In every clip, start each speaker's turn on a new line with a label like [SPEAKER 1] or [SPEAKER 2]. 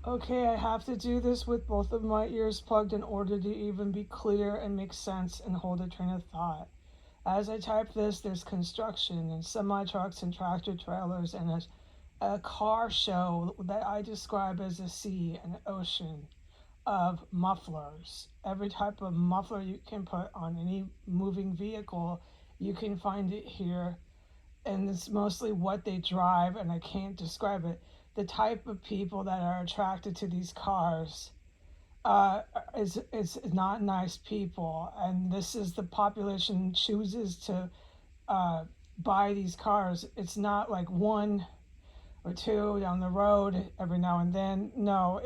[SPEAKER 1] Okay, I have to do this with both of my ears plugged in order to even be clear and make sense and hold a train of thought. As I type this, there's construction and semi trucks and tractor trailers and a car show that I describe as a sea, an ocean of mufflers. Every type of muffler you can put on any moving vehicle, you can find it here. And it's mostly what they drive, and I can't describe it. The type of people that are attracted to these cars uh, is not nice people, and this is the population chooses to uh, buy these cars. It's not like one or two down the road every now and then. No,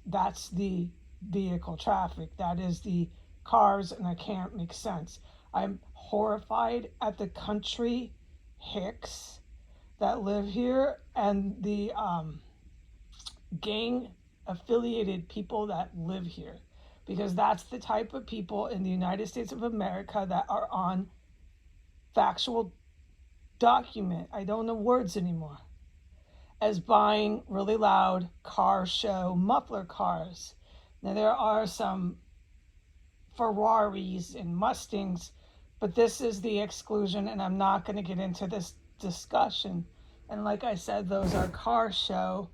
[SPEAKER 1] that's the vehicle traffic. That is the cars, and I can't make sense. I'm horrified at the country hicks that live here and the gang affiliated people that live here, because that's the type of people in the United States of America that are on factual document. I don't know words anymore, as buying really loud car show muffler cars. Now, there are some Ferraris and Mustangs, but this is the exclusion, and I'm not going to get into this discussion. And like I said, those are car show.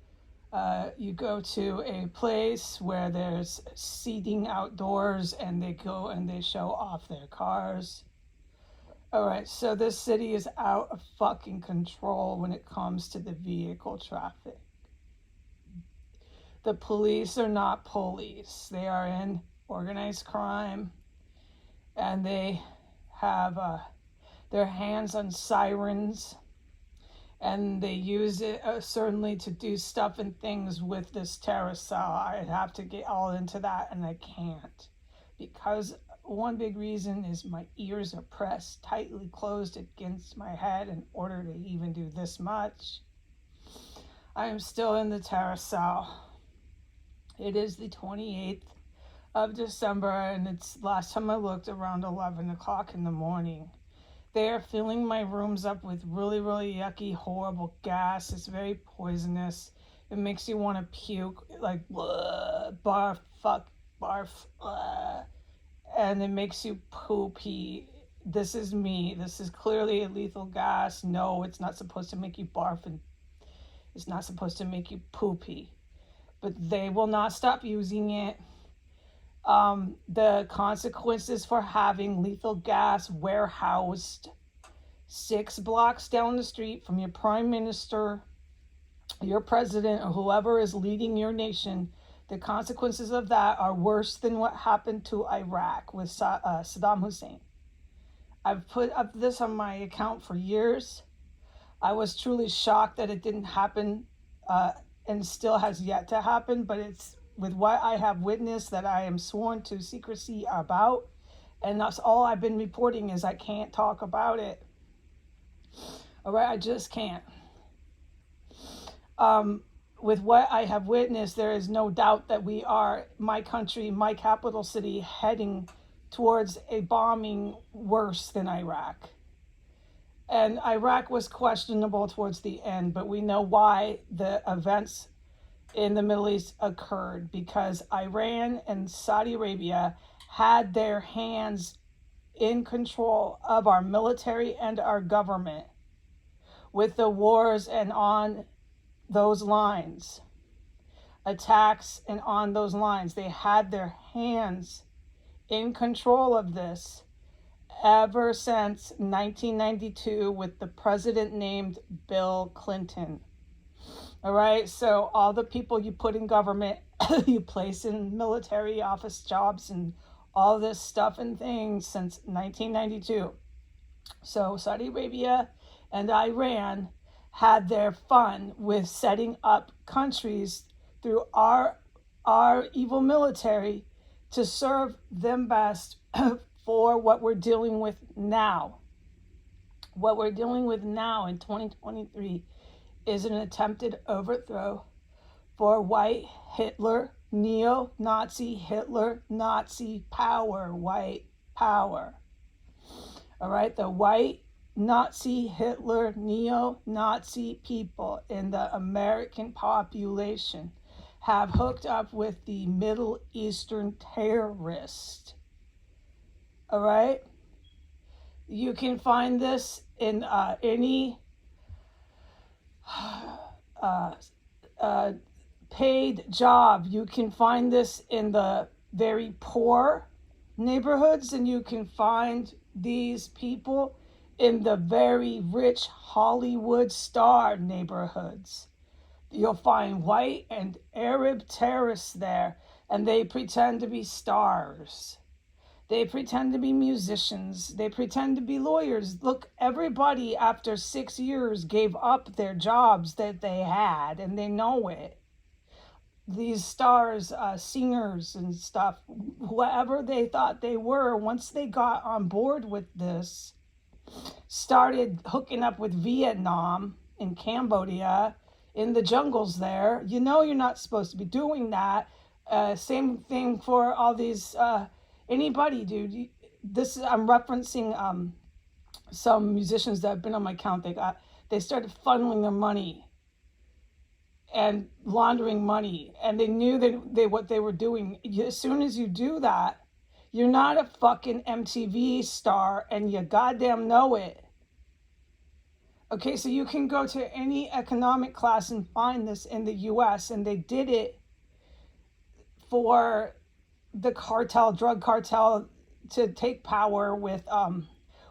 [SPEAKER 1] You go to a place where there's seating outdoors, and they go and they show off their cars. All right, so this city is out of fucking control when it comes to the vehicle traffic. The police are not police. They are in organized crime, and they have their hands on sirens, and they use it certainly to do stuff and things with this terror cell. I'd have to get all into that, and I can't, because one big reason is my ears are pressed tightly closed against my head in order to even do this much. I am still in the terror cell. It is the 28th of December, and it's last time I looked around 11 o'clock in the morning. They are filling my rooms up with really, really yucky, horrible gas. It's very poisonous. It makes you want to puke, like, bleh, barf, fuck, barf, bleh, and it makes you poopy. This is me. This is clearly a lethal gas. No, it's not supposed to make you barf, and it's not supposed to make you poopy. But they will not stop using it. The consequences for having lethal gas warehoused 6 blocks down the street from your prime minister, your president, or whoever is leading your nation, the consequences of that are worse than what happened to Iraq with Saddam Hussein. I've put up this on my account for years. I was truly shocked that it didn't happen, and still has yet to happen, but it's with what I have witnessed that I am sworn to secrecy about, and that's all I've been reporting is I can't talk about it. All right, I just can't. With what I have witnessed, there is no doubt that we are, my country, my capital city, heading towards a bombing worse than Iraq. And Iraq was questionable towards the end, but we know why the events in the Middle East occurred, because Iran and Saudi Arabia had their hands in control of our military and our government with the wars and on those lines, attacks and on those lines. They had their hands in control of this ever since 1992 with the president named Bill Clinton. All right, so all the people you put in government, you place in military office jobs and all this stuff and things since 1992. So Saudi Arabia and Iran had their fun with setting up countries through our evil military to serve them best for what we're dealing with now. What we're dealing with now in 2023 is an attempted overthrow for white Hitler, neo-Nazi Hitler, Nazi power, white power. All right, the white Nazi Hitler, neo-Nazi people in the American population have hooked up with the Middle Eastern terrorist. All right? You can find this in any uh, uh, paid job. You can find this in the very poor neighborhoods, and you can find these people in the very rich Hollywood star neighborhoods. You'll find white and Arab terrorists there, and they pretend to be stars. They pretend to be musicians. They pretend to be lawyers. Look, everybody after 6 years gave up their jobs that they had, and they know it. These stars, singers and stuff, whoever they thought they were, once they got on board with this, started hooking up with Vietnam and Cambodia in the jungles there. You know you're not supposed to be doing that. Same thing for all these, anybody, dude. I'm referencing some musicians that have been on my account. They started funneling their money and laundering money, and they knew that what they were doing. As soon as you do that, you're not a fucking MTV star, and you goddamn know it. Okay, so you can go to any economic class and find this in the US, and they did it for the drug cartel, to take power with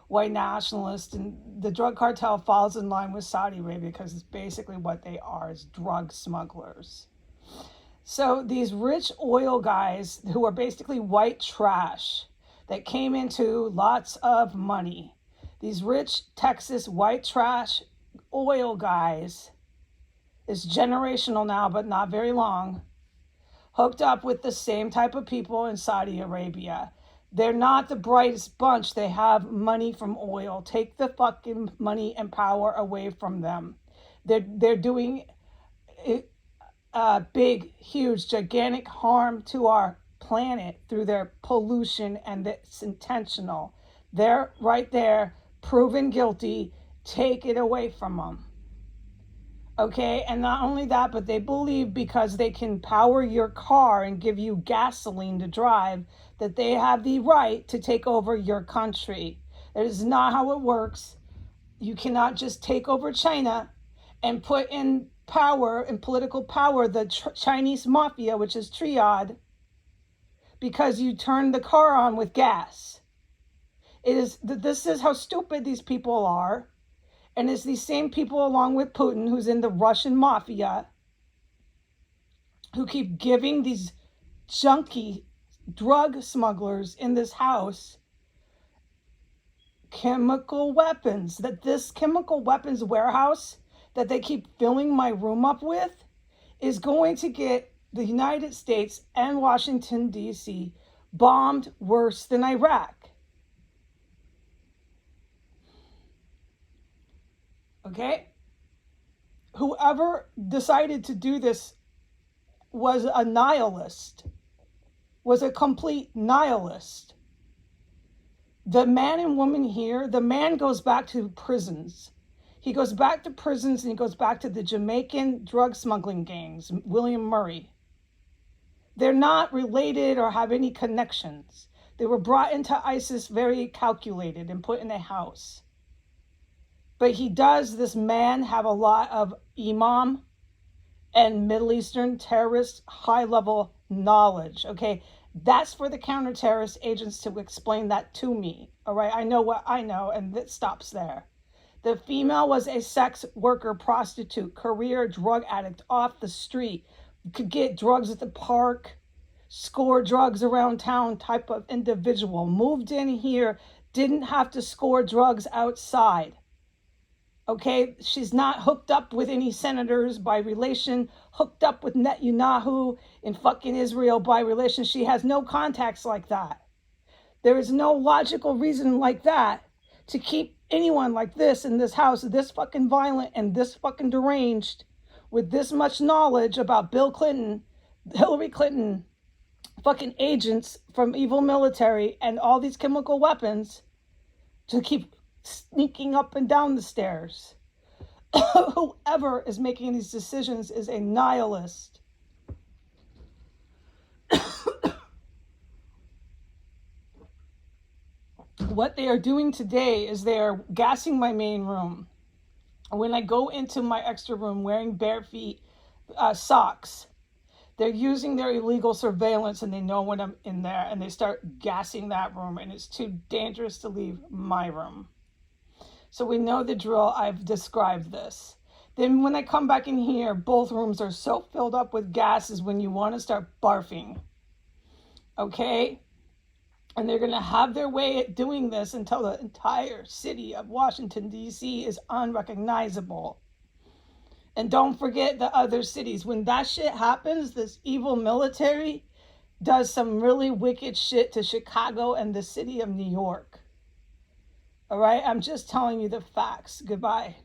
[SPEAKER 1] white nationalists, and the drug cartel falls in line with Saudi Arabia because it's basically what they are, is drug smugglers. So these rich oil guys who are basically white trash that came into lots of money, these rich Texas white trash oil guys, is generational now, but not very long, hooked up with the same type of people in Saudi Arabia. They're not the brightest bunch. They have money from oil. Take the fucking money and power away from them. They're doing big, huge, gigantic harm to our planet through their pollution, and it's intentional. They're right there, proven guilty. Take it away from them. Okay, and not only that, but they believe because they can power your car and give you gasoline to drive, that they have the right to take over your country. That is not how it works. You cannot just take over China and put in power and political power the Chinese mafia, which is triad, because you turned the car on with gas. This is how stupid these people are. And it's these same people, along with Putin, who's in the Russian mafia, who keep giving these junky drug smugglers in this house chemical weapons. That this chemical weapons warehouse that they keep filling my room up with is going to get the United States and Washington, D.C. bombed worse than Iraq. Okay? Whoever decided to do this was a nihilist, was a complete nihilist. The man and woman here, the man goes back to prisons. He goes back to prisons, and he goes back to the Jamaican drug smuggling gangs, William Murray. They're not related or have any connections. They were brought into ISIS very calculated and put in a house. But this man, have a lot of imam and Middle Eastern terrorist high-level knowledge, okay? That's for the counter-terrorist agents to explain that to me, all right? I know what I know, and it stops there. The female was a sex worker, prostitute, career drug addict off the street, could get drugs at the park, score drugs around town type of individual. Moved in here, didn't have to score drugs outside. Okay, she's not hooked up with any senators by relation, hooked up with Netanyahu in fucking Israel by relation. She has no contacts like that. There is no logical reason like that to keep anyone like this in this house, this fucking violent and this fucking deranged, with this much knowledge about Bill Clinton, Hillary Clinton, fucking agents from evil military and all these chemical weapons, to keep sneaking up and down the stairs. Whoever is making these decisions is a nihilist. What they are doing today is they are gassing my main room. When I go into my extra room wearing bare feet, socks, they're using their illegal surveillance and they know when I'm in there and they start gassing that room, and it's too dangerous to leave my room. So we know the drill. I've described this. Then when I come back in here, both rooms are so filled up with gases when you want to start barfing. Okay? And they're going to have their way at doing this until the entire city of Washington, D.C. is unrecognizable. And don't forget the other cities. When that shit happens, this evil military does some really wicked shit to Chicago and the city of New York. All right? I'm just telling you the facts. Goodbye.